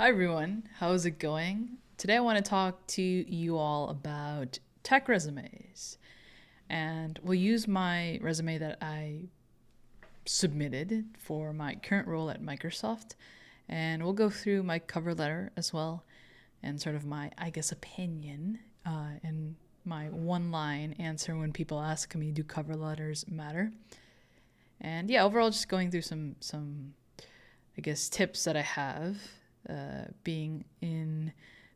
Hi everyone, how's it going? Today I want to talk to you all about tech resumes. And we'll use my resume that I submitted for my current role at Microsoft. And we'll go through my cover letter as well and sort of my, I guess, opinion and my one line answer when people ask me, do cover letters matter? And yeah, overall, just going through some I guess, tips that I have, being in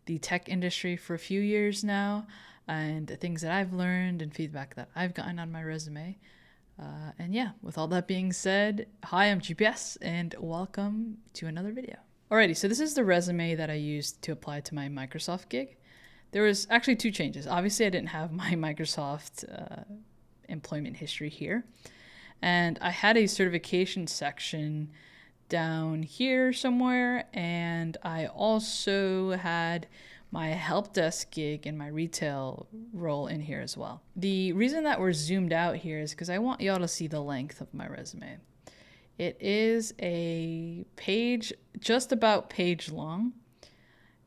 the tech industry for a few years now, and things that I've learned and feedback that I've gotten on my resume. And yeah, with all that being said, hi, I'm GPS, and welcome to another video. Alrighty, so this is the resume that I used to apply to my Microsoft gig. There was actually two changes. Obviously, I didn't have my Microsoft employment history here, and I had a certification section down here somewhere, and I also had my help desk gig and my retail role in here as well. The reason that we're zoomed out here is because I want y'all to see the length of my resume. It is a page, just about page long.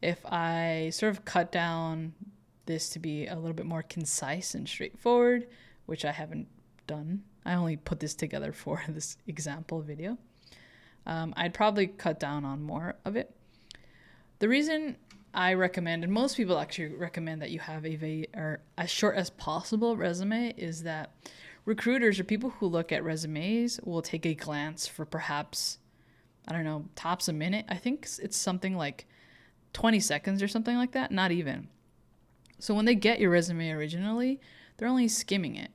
If I sort of cut down this to be a little bit more concise and straightforward, which I haven't done, I only put this together for this example video. I'd probably cut down on more of it. The reason I recommend, and most people actually recommend, that you have or as short as possible resume is that recruiters or people who look at resumes will take a glance for perhaps, I don't know, tops a minute. I think it's something like 20 seconds or something like that, not even. So when they get your resume originally, they're only skimming it.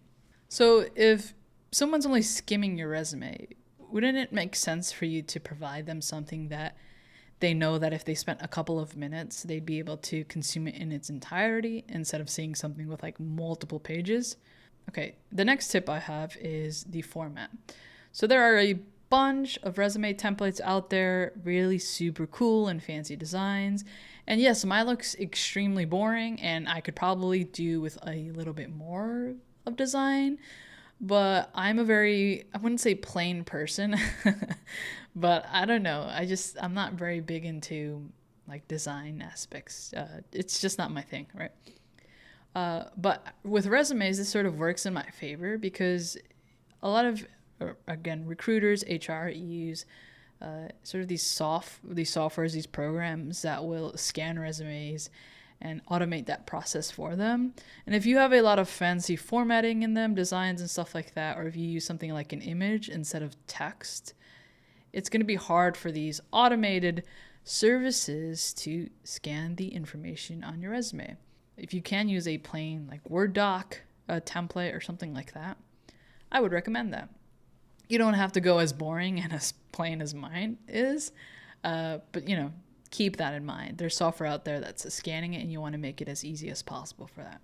So if someone's only skimming your resume, wouldn't it make sense for you to provide them something that they know that if they spent a couple of minutes, they'd be able to consume it in its entirety instead of seeing something with like multiple pages? Okay, the next tip I have is the format. So there are a bunch of resume templates out there, really super cool and fancy designs. And yes, mine looks extremely boring, and I could probably do with a little bit more of design. But I'm a very, I wouldn't say plain person, but I don't know. I'm not very big into like design aspects. It's just not my thing, right? But with resumes, this sort of works in my favor because a lot of, again, recruiters, HR use sort of these softwares, these programs that will scan resumes and automate that process for them. And if you have a lot of fancy formatting in them, designs and stuff like that, or if you use something like an image instead of text, it's going to be hard for these automated services to scan the information on your resume. If you can use a plain like Word doc, a template or something like that, I would recommend that. You don't have to go as boring and as plain as mine is, but keep that in mind. There's software out there that's scanning it, and you want to make it as easy as possible for that.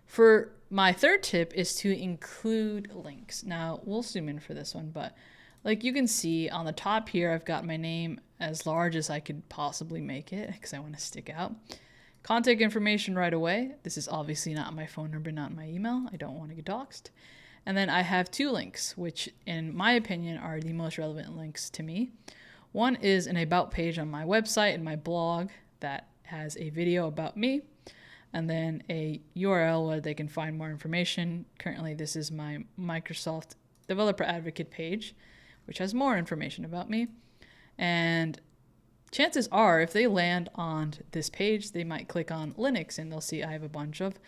For my third tip is to include links. Now, we'll zoom in for this one, but like you can see on the top here, I've got my name as large as I could possibly make it because I want to stick out. Contact information right away. This is obviously not my phone number, not my email. I don't want to get doxxed. And then I have two links, which in my opinion are the most relevant links to me. One is an about page on my website and my blog that has a video about me, and then a URL where they can find more information. Currently, this is my Microsoft Developer Advocate page, which has more information about me. And chances are, if they land on this page, they might click on Linux, and they'll see I have a bunch of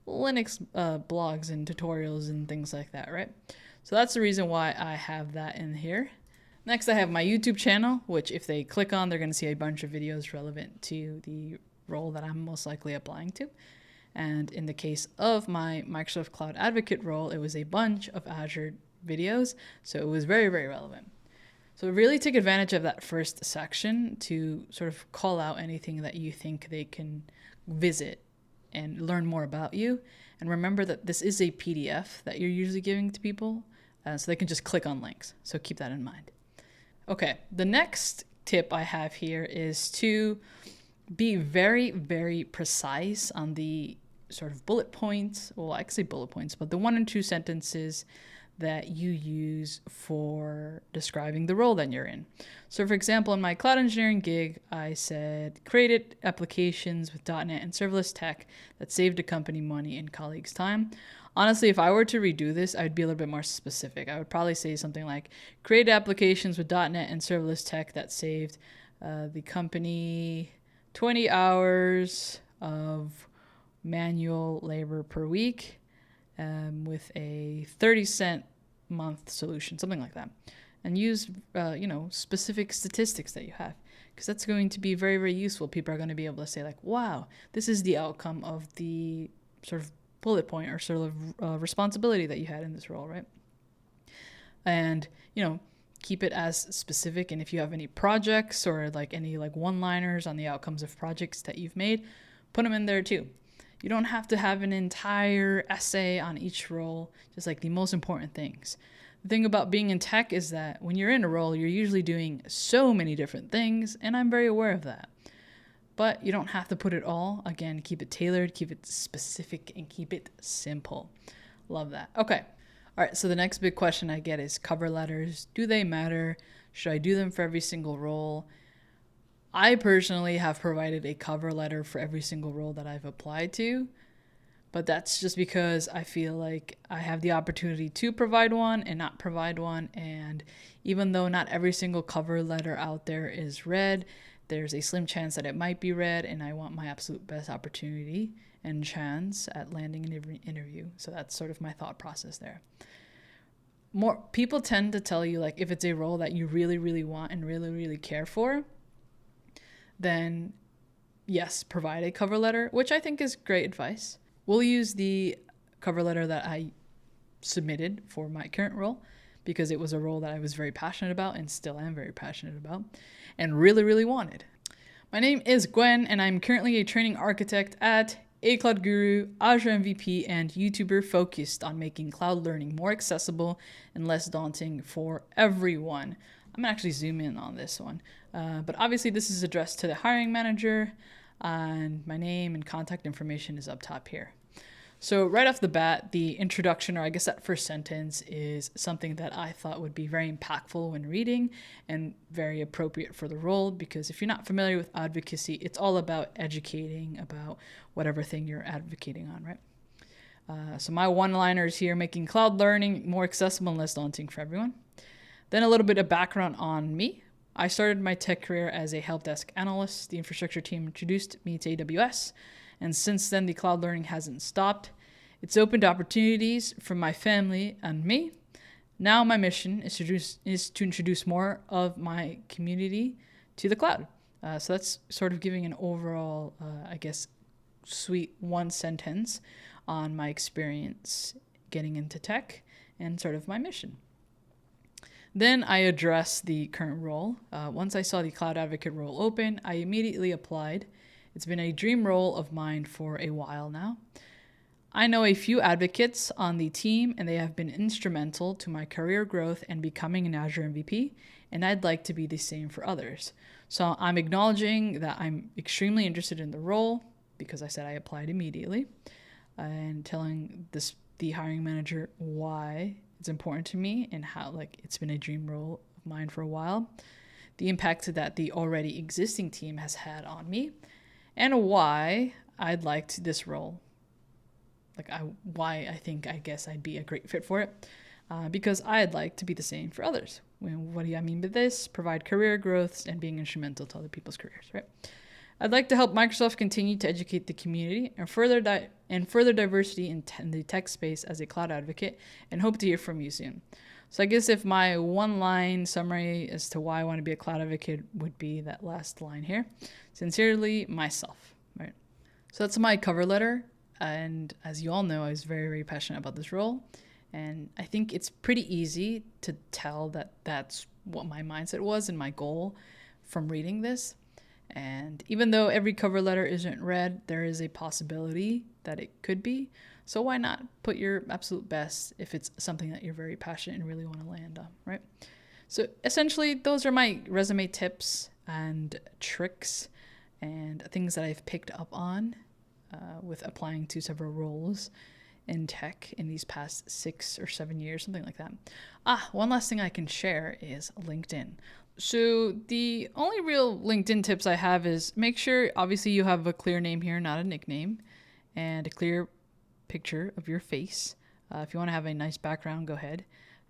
Linux blogs and tutorials and things like that, right? So that's the reason why I have that in here. Next, I have my YouTube channel, which if they click on, they're going to see a bunch of videos relevant to the role that I'm most likely applying to. And in the case of my Microsoft Cloud Advocate role, it was a bunch of Azure videos, so it was very, very relevant. So really take advantage of that first section to sort of call out anything that you think they can visit and learn more about you. And remember that this is a PDF that you're usually giving to people, so they can just click on links. So keep that in mind. Okay, the next tip I have here is to be very, very precise on the sort of bullet points. Well, I could say bullet points, but the 1 and 2 sentences that you use for describing the role that you're in. So for example, in my cloud engineering gig, I said created applications with .NET and serverless tech that saved the company money and colleagues' time. Honestly, if I were to redo this, I'd be a little bit more specific. I would probably say something like create applications with .NET and serverless tech that saved the company 20 hours of manual labor per week with a 30-cent month solution, something like that. And use, specific statistics that you have, because that's going to be very, very useful. People are going to be able to say like, wow, this is the outcome of the sort of bullet point or sort of responsibility that you had in this role, right? And, keep it as specific. And if you have any projects or like any like one-liners on the outcomes of projects that you've made, put them in there too. You don't have to have an entire essay on each role, just like the most important things. The thing about being in tech is that when you're in a role, you're usually doing so many different things, and I'm very aware of that. But you don't have to put it all. Again, keep it tailored, keep it specific, and keep it simple. Love that. Okay. All right. So the next big question I get is cover letters. Do they matter? Should I do them for every single role? I personally have provided a cover letter for every single role that I've applied to, but that's just because I feel like I have the opportunity to provide one and not provide one. And even though not every single cover letter out there is read, there's a slim chance that it might be read, and I want my absolute best opportunity and chance at landing an interview. So that's sort of my thought process there. More people tend to tell you, like, if it's a role that you really, really want and really, really care for, then yes, provide a cover letter, which I think is great advice. We'll use the cover letter that I submitted for my current role because it was a role that I was very passionate about and still am very passionate about and really, really wanted. My name is Gwen, and I'm currently a training architect at A Cloud Guru, Azure MVP, and YouTuber focused on making cloud learning more accessible and less daunting for everyone. I'm gonna actually zoom in on this one. But obviously this is addressed to the hiring manager, and my name and contact information is up top here. So right off the bat, the introduction, or I guess that first sentence, is something that I thought would be very impactful when reading and very appropriate for the role, because if you're not familiar with advocacy, it's all about educating about whatever thing you're advocating on, right? So my one-liners here: making cloud learning more accessible and less daunting for everyone. Then a little bit of background on me. I started my tech career as a help desk analyst. The infrastructure team introduced me to AWS, and since then the cloud learning hasn't stopped. It's opened opportunities for my family and me. Now my mission is to introduce more of my community to the cloud. So that's sort of giving an overall, sweet one sentence on my experience getting into tech and sort of my mission. Then I address the current role. Once I saw the Cloud Advocate role open, I immediately applied. It's been a dream role of mine for a while now. I know a few advocates on the team, and they have been instrumental to my career growth and becoming an Azure MVP, and I'd like to be the same for others. So I'm acknowledging that I'm extremely interested in the role because I said I applied immediately, and telling the hiring manager why it's important to me and how it's been a dream role of mine for a while, the impact that the already existing team has had on me, and why I'd like this role. Why I think I'd be a great fit for it, because I'd like to be the same for others. What do I mean by this? Provide career growth and being instrumental to other people's careers, right? I'd like to help Microsoft continue to educate the community and further diversity in the tech space as a cloud advocate, and hope to hear from you soon. So I guess if my one-line summary as to why I want to be a cloud advocate would be that last line here: sincerely, myself, right? So that's my cover letter. And as you all know, I was very, very passionate about this role. And I think it's pretty easy to tell that that's what my mindset was and my goal from reading this. And even though every cover letter isn't read, there is a possibility that it could be. So why not put your absolute best if it's something that you're very passionate and really want to land on, right? So essentially, those are my resume tips and tricks and things that I've picked up on with applying to several roles in tech in these past 6 or 7 years, something like that. One last thing I can share is LinkedIn. So the only real LinkedIn tips I have is make sure, obviously, you have a clear name here, not a nickname, and a clear picture of your face. If you want to have a nice background, go ahead.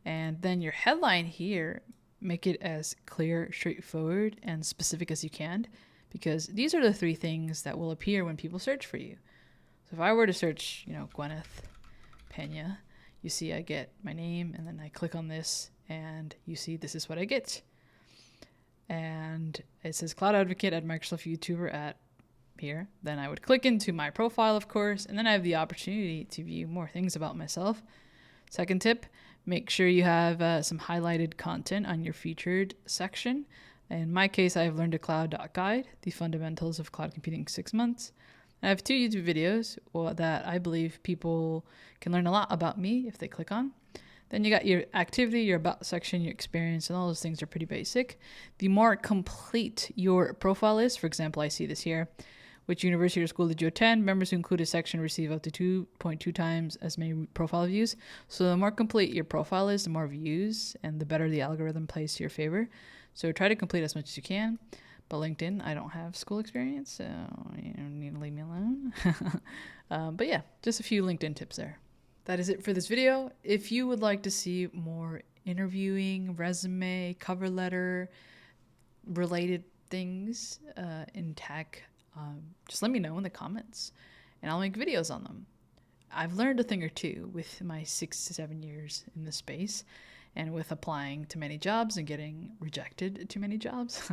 And then your headline here, make it as clear, straightforward, and specific as you can, because these are the 3 things that will appear when people search for you. So if I were to search, Gwyneth Pena, you see I get my name, and then I click on this, and you see this is what I get. And it says Cloud Advocate at Microsoft YouTuber at here. Then I would click into my profile, of course, and then I have the opportunity to view more things about myself. Second tip, make sure you have some highlighted content on your featured section. In my case, I have learned a cloud.guide, the fundamentals of cloud computing 6 months. I have 2 YouTube videos that I believe people can learn a lot about me if they click on. Then you got your activity, your about section, your experience, and all those things are pretty basic. The more complete your profile is, for example, I see this here, which university or school did you attend? Members who include a section receive up to 2.2 times as many profile views. So the more complete your profile is, the more views, and the better the algorithm plays to your favor. So try to complete as much as you can. But LinkedIn, I don't have school experience, so you need to leave me alone. But yeah, just a few LinkedIn tips there. That is it for this video. If you would like to see more interviewing, resume, cover letter related things in tech, just let me know in the comments and I'll make videos on them. I've learned a thing or two with my 6 to 7 years in this space and with applying to many jobs and getting rejected to many jobs.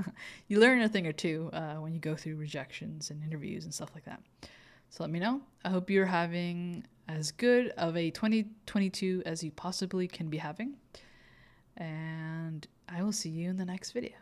You learn a thing or two when you go through rejections and interviews and stuff like that. So let me know. I hope you're having as good of a 2022 as you possibly can be having. And I will see you in the next video.